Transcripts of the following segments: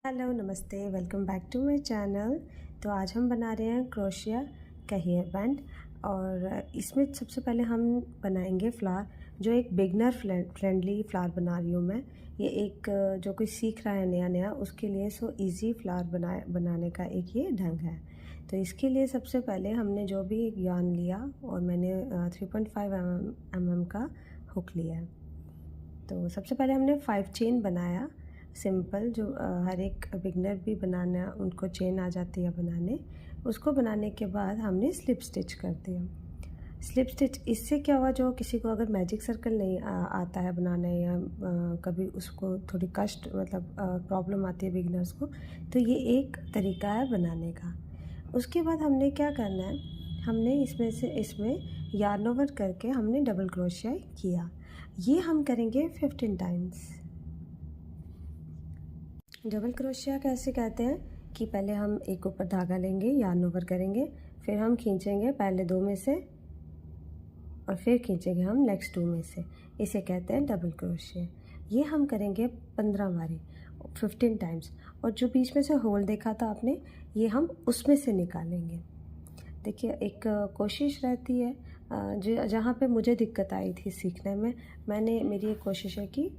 Hello नमस्ते, welcome back to my channel. तो आज हम बना रहे हैं क्रोशिया का हेयर बैंड और इसमें सबसे पहले हम बनाएंगे फ्लावर, जो एक बिगनर फ्रेंडली फ्लावर बना रही हूँ मैं। ये एक जो कोई सीख रहा है नया नया उसके लिए सो इजी फ्लावर बनाने का एक ये ढंग है। तो इसके लिए सबसे पहले हमने जो भी एक यार्न लिया और मैंने 3.5 mm का हुक लिया है। तो सबसे पहले हमने 5 चेन बनाया, सिंपल, जो हर एक बिगनर भी बनाना उनको चेन आ जाती है बनाने। उसको बनाने के बाद हमने स्लिप स्टिच कर दिया। स्लिप स्टिच इससे क्या हुआ, जो किसी को अगर मैजिक सर्कल नहीं आता है बनाने या कभी उसको थोड़ी कष्ट मतलब प्रॉब्लम आती है बिगनर्स को, तो ये एक तरीका है बनाने का। उसके बाद हमने क्या करना है, हमने इसमें यार्न ओवर करके हमने डबल क्रोशिया किया। ये हम करेंगे 15 टाइम्स। डबल क्रोशिया कैसे कहते हैं कि पहले हम एक ऊपर धागा लेंगे, यार्न ओवर करेंगे, फिर हम खींचेंगे पहले 2 में से और फिर खींचेंगे हम नेक्स्ट 2 में से। इसे कहते हैं डबल क्रोशिया। ये हम करेंगे 15 बारी, 15 टाइम्स। और जो बीच में से होल देखा था आपने, ये हम उसमें से निकालेंगे। देखिए, एक कोशिश रहती है जहाँ पे मुझे दिक्कत आई थी सीखने में, मेरी एक कोशिश है कि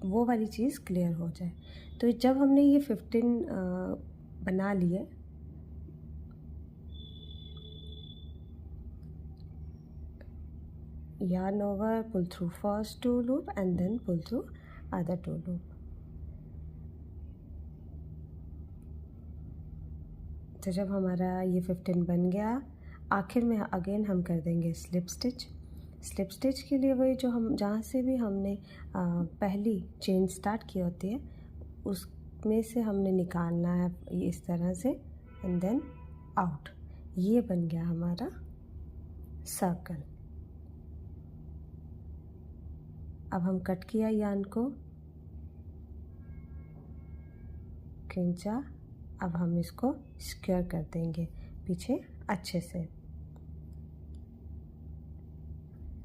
वो वाली चीज़ क्लियर हो जाए। तो जब हमने ये 15 बना लिए, yarn over, pull through first 2 loop and then pull through other 2 loop। तो जब हमारा ये 15 बन गया, आखिर में अगेन हम कर देंगे स्लिप स्टिच। स्लिप स्टिच के लिए वही जो हम जहाँ से भी हमने पहली चेन स्टार्ट की होती है उसमें से हमने निकालना है इस तरह से, एंड देन आउट। ये बन गया हमारा सर्कल। अब हम कट किया यार्न को, खींचा, अब हम इसको स्क्वायर कर देंगे पीछे अच्छे से।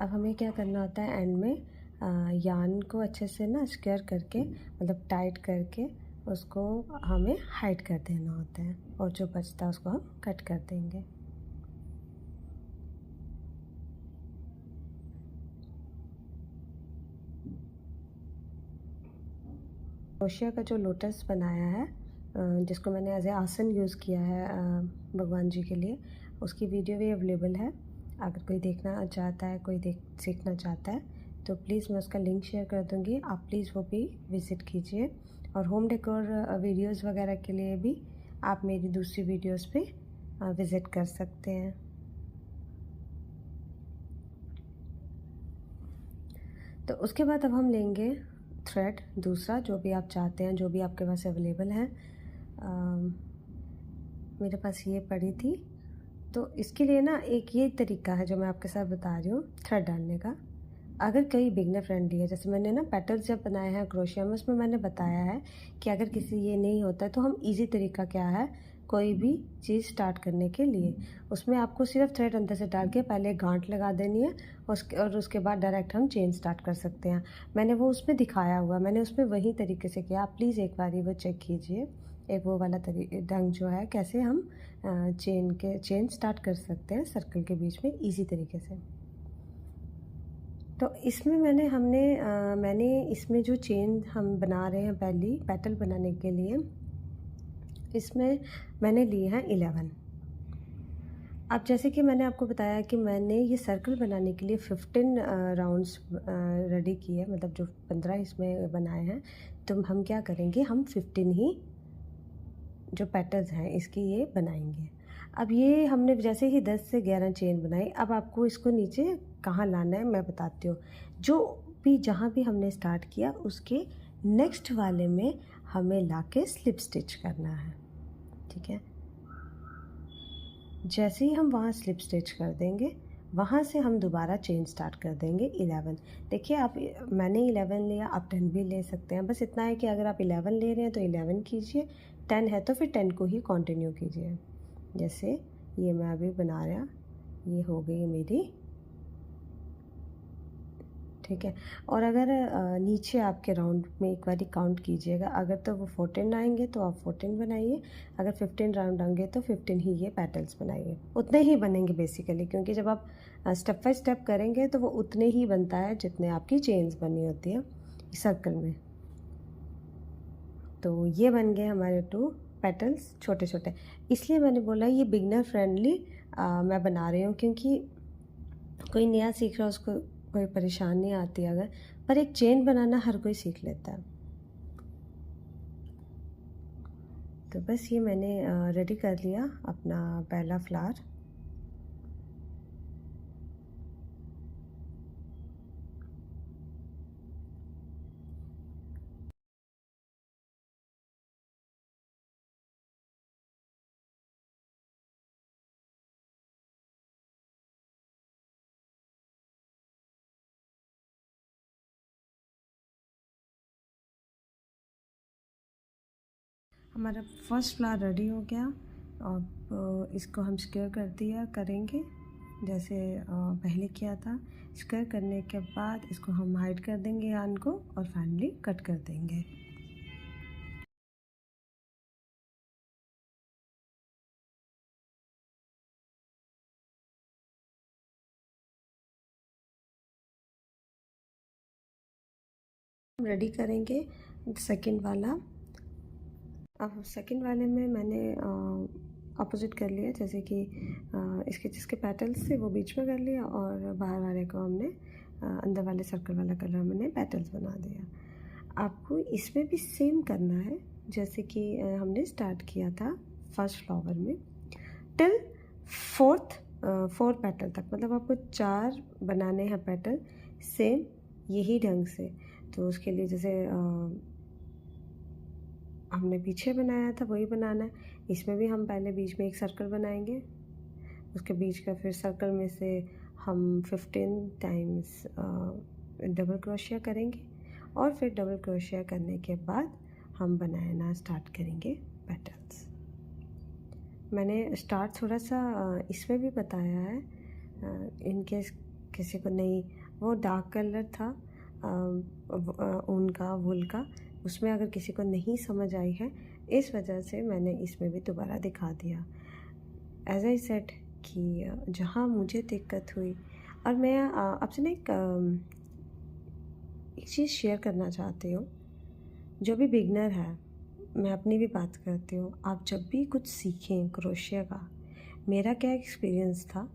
अब हमें क्या करना होता है, एंड में यार्न को अच्छे से ना स्क्वायर करके, मतलब टाइट करके उसको हमें हाइड कर देना होता है, और जो बचता है उसको हम कट कर देंगे। क्रोशिया का जो लोटस बनाया है, जिसको मैंने एज ए आसन यूज़ किया है भगवान जी के लिए, उसकी वीडियो भी अवेलेबल है। अगर कोई देखना चाहता है, कोई सीखना चाहता है, तो प्लीज़ मैं उसका लिंक शेयर कर दूँगी, आप प्लीज़ वो भी विज़िट कीजिए। और होम डेकोर वीडियोज़ वगैरह के लिए भी आप मेरी दूसरी वीडियोज़ पे विज़िट कर सकते हैं। तो उसके बाद अब हम लेंगे थ्रेड दूसरा, जो भी आप चाहते हैं, जो भी आपके पास अवेलेबल है। मेरे पास ये पड़ी थी, तो इसके लिए ना एक ये तरीका है जो मैं आपके साथ बता रही हूँ थ्रेड डालने का। अगर कई बिगनर फ्रेंडली है, जैसे मैंने ना पेटल्स जब बनाए हैं क्रोशिया में, उसमें मैंने बताया है कि अगर किसी ये नहीं होता है तो हम इजी तरीका क्या है, कोई भी चीज़ स्टार्ट करने के लिए, उसमें आपको सिर्फ थ्रेड अंदर से डाल के पहले गांठ लगा देनी है, और उसके बाद डायरेक्ट हम चेन स्टार्ट कर सकते हैं। मैंने वो उसमें दिखाया हुआ, मैंने उसमें वही तरीके से किया। आप प्लीज़ एक बार वो चेक कीजिए, एक वो वाला ढंग जो है कैसे हम चेन स्टार्ट कर सकते हैं सर्कल के बीच में इजी तरीके से। तो इसमें मैंने इसमें जो चेन हम बना रहे हैं पहली पेटल बनाने के लिए, इसमें मैंने लिए हैं 11। अब जैसे कि मैंने आपको बताया कि मैंने ये सर्कल बनाने के लिए 15 राउंड्स रेडी किए, मतलब जो 15 इसमें बनाए हैं। तो हम क्या करेंगे, हम 15 ही जो पेटल्स हैं इसकी ये बनाएंगे। अब ये हमने जैसे ही 10 से 11 चेन बनाई, अब आपको इसको नीचे कहाँ लाना है मैं बताती हूँ। जो भी जहाँ भी हमने स्टार्ट किया उसके नेक्स्ट वाले में हमें लाके स्लिप स्टिच करना है, ठीक है। जैसे ही हम वहाँ स्लिप स्टिच कर देंगे, वहाँ से हम दोबारा चेन स्टार्ट कर देंगे 11। देखिए, मैंने 11 लिया, आप 10 भी ले सकते हैं। बस इतना है कि अगर आप 11 ले रहे हैं तो 11 कीजिए, 10 है तो फिर 10 को ही कंटिन्यू कीजिए। जैसे ये मैं अभी बना रहा, ये हो गई मेरी ठीक है। और अगर नीचे आपके राउंड में एक बारी काउंट कीजिएगा, अगर तो वो 14 आएंगे तो आप 14 बनाइए, अगर 15 राउंड आएंगे तो 15 ही ये पेटल्स बनाइए। उतने ही बनेंगे बेसिकली, क्योंकि जब आप स्टेप बाय स्टेप करेंगे तो वो उतने ही बनता है जितने आपकी चेन्स बनी होती है सर्कल में। तो ये बन गए हमारे 2 पेटल्स छोटे छोटे। इसलिए मैंने बोला ये बिगनर फ्रेंडली मैं बना रही हूँ, क्योंकि कोई नया सीख रहा है उसको कोई परेशानी नहीं आती अगर, पर एक चेन बनाना हर कोई सीख लेता है। तो बस ये मैंने रेडी कर लिया अपना पहला फ्लावर। हमारा फर्स्ट फ्लावर रेडी हो गया। अब इसको हम स्क्वायर करेंगे जैसे पहले किया था। स्क्वायर करने के बाद इसको हम हाइड कर देंगे यार्न को और फाइनली कट कर देंगे। रेडी करेंगे सेकंड वाला। अब सेकंड वाले में मैंने अपोजिट कर लिया, जैसे कि इसके जिसके पेटल्स थे वो बीच में कर लिया और बाहर वाले को हमने अंदर वाले सर्कल वाला कलर मैंने पेटल्स बना दिया। आपको इसमें भी सेम करना है जैसे कि हमने स्टार्ट किया था फर्स्ट फ्लावर में, टिल फोर्थ पेटल तक, मतलब आपको 4 बनाने हैं पेटल सेम यही ढंग से। तो उसके लिए जैसे हमने पीछे बनाया था वही बनाना है। इसमें भी हम पहले बीच में एक सर्कल बनाएंगे, उसके बीच का फिर सर्कल में से हम 15 टाइम्स डबल क्रोशिया करेंगे और फिर डबल क्रोशिया करने के बाद हम बनाना स्टार्ट करेंगे पेटल्स। मैंने स्टार्ट थोड़ा सा इसमें भी बताया है, इनकेस किसी को नहीं, वो डार्क कलर था ऊन का, वूल का, उसमें अगर किसी को नहीं समझ आई है इस वजह से मैंने इसमें भी दोबारा दिखा दिया। एज आई सेड कि जहाँ मुझे दिक्कत हुई, और मैं आपसे ना एक चीज़ शेयर करना चाहती हूँ। जो भी बिगनर है, मैं अपनी भी बात करती हूँ, आप जब भी कुछ सीखें क्रोशिया का, मेरा क्या एक्सपीरियंस था,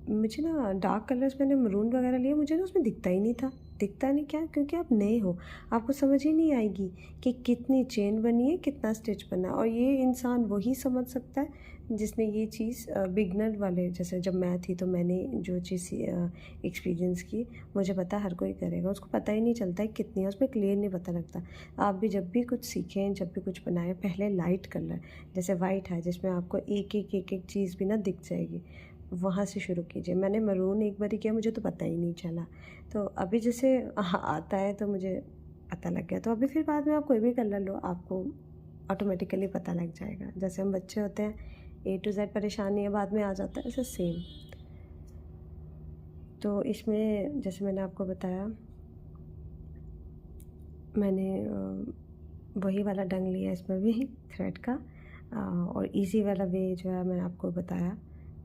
मुझे ना डार्क कलर्स मैंने मरून वगैरह लिए, मुझे ना उसमें दिखता ही नहीं था। दिखता नहीं क्या, क्योंकि आप नए हो, आपको समझ ही नहीं आएगी कि कितनी चेन बनी है, कितना स्टिच बना है। और ये इंसान वही समझ सकता है जिसने ये चीज़ बिगनर वाले, जैसे जब मैं थी तो मैंने जो चीज़ एक्सपीरियंस की, मुझे पता हर कोई करेगा, उसको पता ही नहीं चलता है कितनी है, उसमें क्लियर नहीं पता लगता। आप भी जब भी कुछ सीखें, जब भी कुछ बनाएं, पहले लाइट कलर जैसे वाइट है जिसमें आपको एक एक चीज़ भी ना दिख जाएगी, वहाँ से शुरू कीजिए। मैंने मरून एक बार किया, मुझे तो पता ही नहीं चला। तो अभी जैसे आता है तो मुझे पता लग गया। तो अभी फिर बाद में आप कोई भी कलर लो, आपको ऑटोमेटिकली पता लग जाएगा। जैसे हम बच्चे होते हैं, A to Z परेशानी है बाद में आ जाता है, ऐसे सेम। तो इसमें जैसे मैंने आपको बताया, मैंने वही वाला ढंग लिया इसमें भी थ्रेड का, और इजी वाला वे जो है मैंने आपको बताया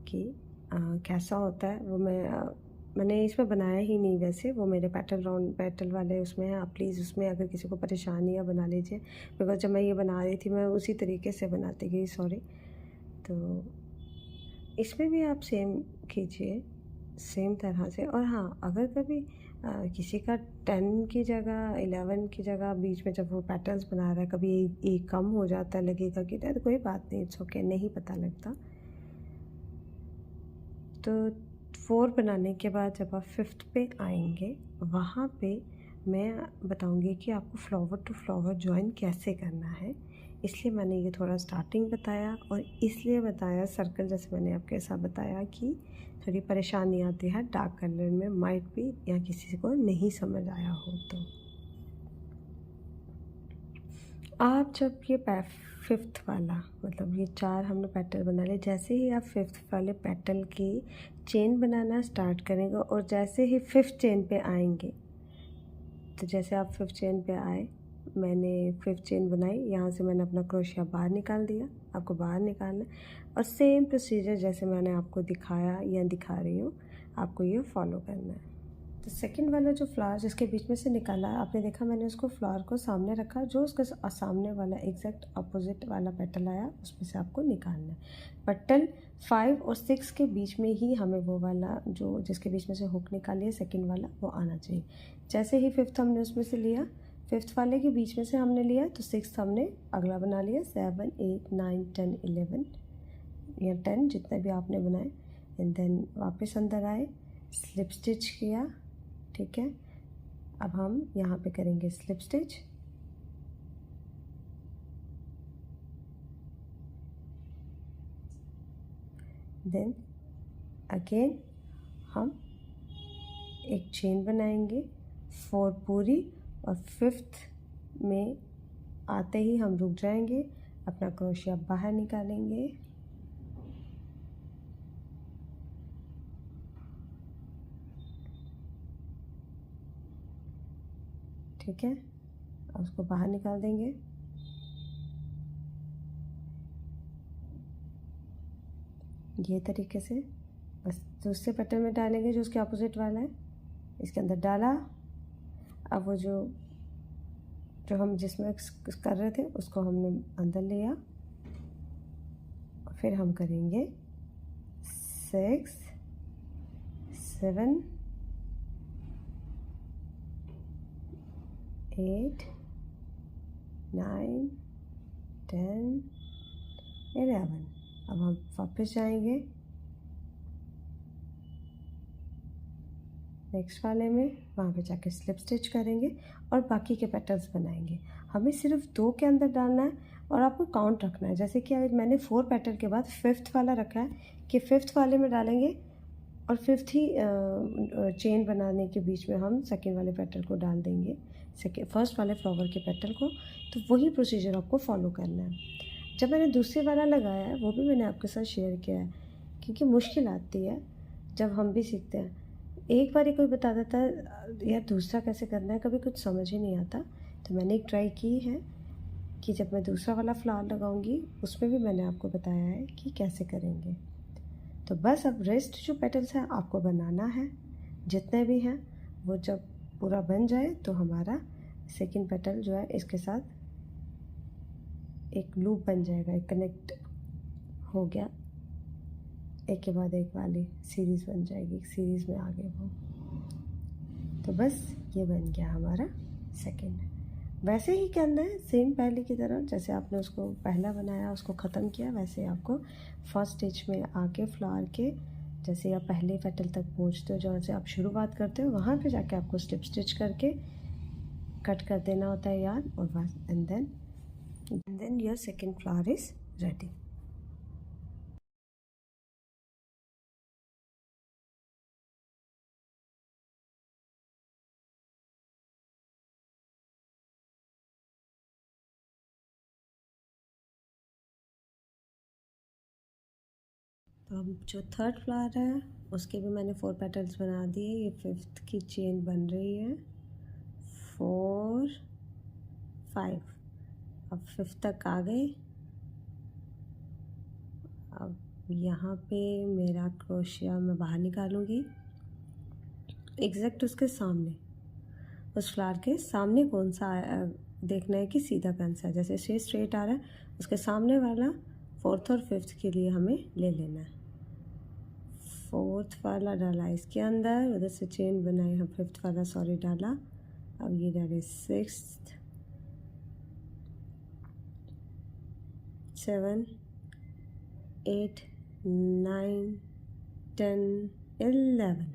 कि कैसा होता है। वो मैंने इसमें बनाया ही नहीं, वैसे वो मेरे पेटल वाले उसमें है। आप प्लीज़ उसमें अगर किसी को परेशानी है बना लीजिए, बिकॉज जब मैं ये बना रही थी मैं उसी तरीके से बनाती गई, सॉरी। तो इसमें भी आप सेम कीजिए, सेम तरह से। और हाँ, अगर कभी किसी का 10 की जगह 11 की जगह बीच में जब वो पैटर्न्स बना रहा है, कभी एक कम हो जाता है, लगेगा कि तो कोई बात नहीं, इट्स ओके, नहीं पता लगता। तो 4 बनाने के बाद जब आप 5th पे आएंगे, वहाँ पे मैं बताऊंगी कि आपको फ्लावर टू फ्लावर जॉइन कैसे करना है। इसलिए मैंने ये थोड़ा स्टार्टिंग बताया, और इसलिए बताया सर्कल, जैसे मैंने आपके साथ बताया कि थोड़ी परेशानी आती है डार्क कलर में, माइट भी, या किसी को नहीं समझ आया हो। तो आप जब ये फिफ्थ वाला, मतलब ये 4 हमने पेटल बना लिए। जैसे ही आप फिफ्थ वाले पेटल की चेन बनाना स्टार्ट करेंगे और जैसे ही फिफ्थ चेन पे आएंगे, तो जैसे आप फिफ्थ चेन पे आए, मैंने फिफ्थ चेन बनाई, यहाँ से मैंने अपना क्रोशिया बाहर निकाल दिया। आपको बाहर निकालना है और सेम प्रोसीजर जैसे मैंने आपको दिखाया या दिखा रही हूँ, आपको ये फॉलो करना है। तो सेकंड वाला जो फ्लावर जिसके बीच में से निकाला, आपने देखा मैंने उसको फ्लावर को सामने रखा, जो उसका सामने वाला एग्जैक्ट अपोजिट वाला पेटल आया उसमें से आपको निकालना है। पेटल 5 और 6 के बीच में ही हमें वो वाला जो जिसके बीच में से हुक निकाली है सेकंड वाला, वो आना चाहिए। जैसे ही फिफ्थ हमने उसमें से लिया, फिफ्थ वाले के बीच में से हमने लिया, तो सिक्स्थ हमने अगला बना लिया। 7 8 9 10 11 या 10 जितने भी आपने बनाए, एंड देन वापस अंदर आए, स्लिप स्टिच किया। ठीक है, अब हम यहाँ पे करेंगे स्लिप स्टिच। देन अगेन हम एक चेन बनाएंगे 4 पूरी, और फिफ्थ में आते ही हम रुक जाएंगे, अपना क्रोशिया बाहर निकालेंगे। ठीक है, अब उसको बाहर निकाल देंगे। ये तरीके से बस दूसरे पैटर्न में डालेंगे जो उसके अपोजिट वाला है, इसके अंदर डाला। अब वो जो हम जिसमें कर रहे थे उसको हमने अंदर लिया, फिर हम करेंगे 6 7 8 9 10 11। अब हम वापस जाएंगे नेक्स्ट वाले में, वहाँ पे जाके स्लिप स्टिच करेंगे और बाकी के पैटर्न्स बनाएंगे। हमें सिर्फ 2 के अंदर डालना है और आपको काउंट रखना है। जैसे कि मैंने 4 पैटर्न के बाद फिफ्थ वाला रखा है कि फिफ्थ वाले में डालेंगे और फिफ्थ ही चेन बनाने के बीच में हम सेकेंड वाले पेटल को डाल देंगे, फर्स्ट वाले फ्लावर के पेटल को। तो वही प्रोसीजर आपको फॉलो करना है। जब मैंने दूसरे वाला लगाया है वो भी मैंने आपके साथ शेयर किया है, क्योंकि मुश्किल आती है जब हम भी सीखते हैं। एक बार ही कोई बता देता है यार दूसरा कैसे करना है, कभी कुछ समझ ही नहीं आता। तो मैंने एक ट्राई की है कि जब मैं दूसरा वाला फ्लावर लगाऊंगी उसमें भी मैंने आपको बताया है कि कैसे करेंगे। तो बस अब रेस्ट जो पेटल्स हैं आपको बनाना है, जितने भी हैं वो जब पूरा बन जाए तो हमारा सेकंड पेटल जो है इसके साथ एक लूप बन जाएगा, एक कनेक्ट हो गया, एक के बाद एक वाली सीरीज़ बन जाएगी, एक सीरीज़ में आगे वो। तो बस ये बन गया हमारा सेकंड। वैसे ही करना है सेम पहले की तरह, जैसे आपने उसको पहला बनाया उसको ख़त्म किया, वैसे आपको फर्स्ट स्टिच में आके फ्लावर के जैसे आप पहले पेटल तक पहुँचते हो, जहाँ से आप शुरुआत करते हो वहाँ पे जाके आपको स्लिप स्टिच करके कट कर देना होता है यार, और बस and then your second flower is ready. तो अब जो थर्ड फ्लावर है उसके भी मैंने 4 पेटल्स बना दिए। ये फिफ्थ की चेन बन रही है 4 5। अब फिफ्थ तक आ गए। अब यहाँ पे मेरा क्रोशिया मैं बाहर निकालूंगी, एग्जैक्ट उसके सामने, उस फ्लावर के सामने कौन सा देखना है कि सीधा कौन सा है। जैसे स्ट्रेट आ रहा है उसके सामने वाला फोर्थ और फिफ्थ के लिए हमें ले लेना है। फोर्थ वाला डाला इसके अंदर, उधर से चेन बनाई हम, फिफ्थ वाला सॉरी डाला। अब ये डाले 6 7 8 9 10 11।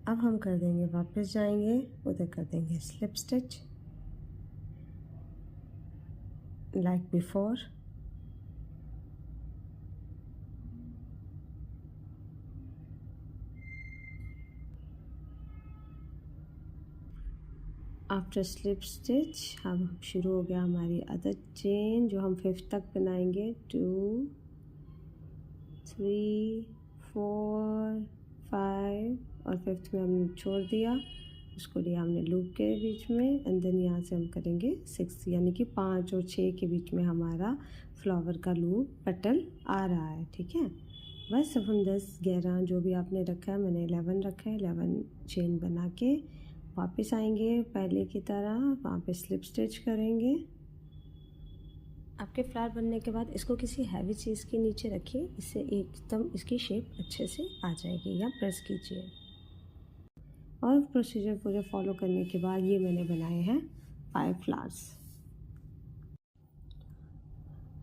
अब हम कर देंगे वापस जाएंगे, उधर कर देंगे slip stitch like before. After slip stitch अब शुरू हो गया हमारी अदर चेन, जो हम 5th तक बनाएंगे। 2 3 4 5 और 5th में हमने छोड़ दिया, उसको लिया हमने लूप के बीच में, एंड देन यहाँ से हम करेंगे 6, यानी कि 5 और 6 के बीच में हमारा फ्लावर का लूप पेटल आ रहा है। ठीक है, बस अब हम 10 11 जो भी आपने रखा है, मैंने 11 रखा है, 11 चेन बना के वापस आएंगे पहले की तरह, वहाँ पे स्लिप स्टिच करेंगे। आपके फ्लावर बनने के बाद इसको किसी हैवी चीज़ के नीचे रखिए, इससे एकदम इसकी शेप अच्छे से आ जाएगी, या प्रेस कीजिए। और प्रोसीजर पूरे फॉलो करने के बाद ये मैंने बनाए हैं 5 फ्लावर्स।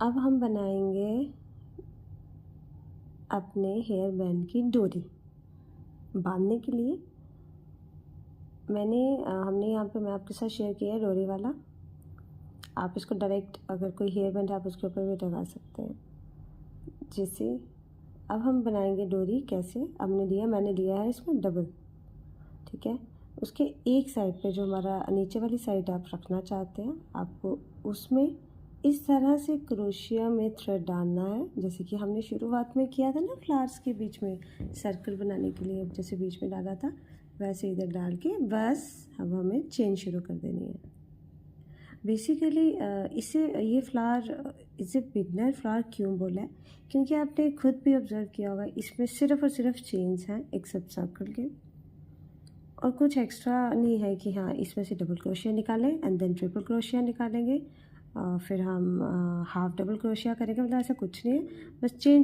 अब हम बनाएंगे अपने हेयर बैंड की डोरी। बांधने के लिए हमने यहाँ पे मैं आपके साथ शेयर किया है डोरी वाला। आप इसको डायरेक्ट अगर कोई हेयर बैंड आप उसके ऊपर भी लगा सकते हैं। जैसे अब हम बनाएंगे डोरी कैसे। मैंने लिया है इसमें डबल। ठीक है, उसके एक साइड पे जो हमारा नीचे वाली साइड आप रखना चाहते हैं, आपको उसमें इस तरह से क्रोशिया में थ्रेड डालना है, जैसे कि हमने शुरुआत में किया था ना फ्लावर्स के बीच में सर्कल बनाने के लिए, जैसे बीच में डाला था वैसे इधर डाल के बस अब हमें चेन शुरू कर देनी है। बेसिकली इसे बिगनर फ्लावर क्यों बोला है, क्योंकि आपने खुद भी ऑब्जर्व किया होगा इसमें सिर्फ और सिर्फ चेन्स हैं एक्सेप्ट सर्कल के, और कुछ एक्स्ट्रा नहीं है कि हाँ इसमें से डबल क्रोशिया निकालें एंड देन ट्रिपल क्रोशिया निकालेंगे, फिर हम हाफ डबल क्रोशिया करेंगे, मतलब ऐसा कुछ नहीं है, बस चेन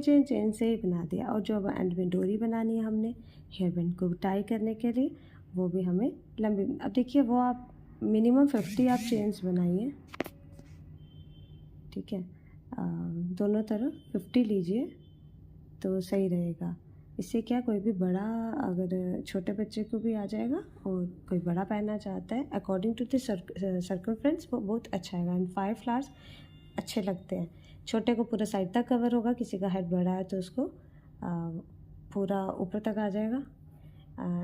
से ही बना दिया। और जो अब एंड में डोरी बनानी है हमने हेयर बैंड को टाई करने के लिए, वो भी हमें लंबी, अब देखिए वो आप मिनिमम 50 आप चेन्स बनाइए। ठीक है, दोनों तरफ 50 लीजिए तो सही रहेगा। इससे क्या कोई भी बड़ा, अगर छोटे बच्चे को भी आ जाएगा, और कोई बड़ा पहनना चाहता है अकॉर्डिंग टू द सर्कमफ्रेंस वो बहुत अच्छा है। एंड 5 फ्लावर्स अच्छे लगते हैं। छोटे को पूरा साइड तक कवर होगा, किसी का हेड बड़ा है तो उसको पूरा ऊपर तक आ जाएगा।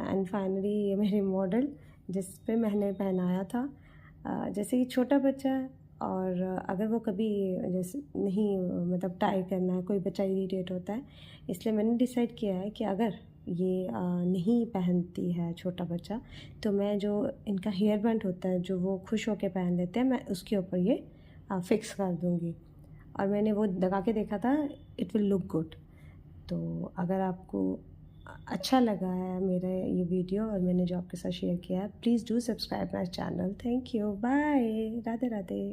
एंड फाइनली ये मेरी मॉडल जिस पे मैंने पहनाया था, जैसे कि छोटा बच्चा है, और अगर वो कभी जैसे नहीं मतलब टाई करना है, कोई बच्चा इरिटेट होता है, इसलिए मैंने डिसाइड किया है कि अगर ये नहीं पहनती है छोटा बच्चा, तो मैं जो इनका हेयर बैंड होता है जो वो खुश होकर पहन लेते हैं, मैं उसके ऊपर ये फिक्स कर दूँगी। और मैंने वो लगा के देखा था, इट विल लुक गुड। तो अगर आपको अच्छा लगा है मेरा ये वीडियो और मैंने जो आपके साथ शेयर किया है, please do subscribe my channel. Thank you, bye, Radhe Radhe.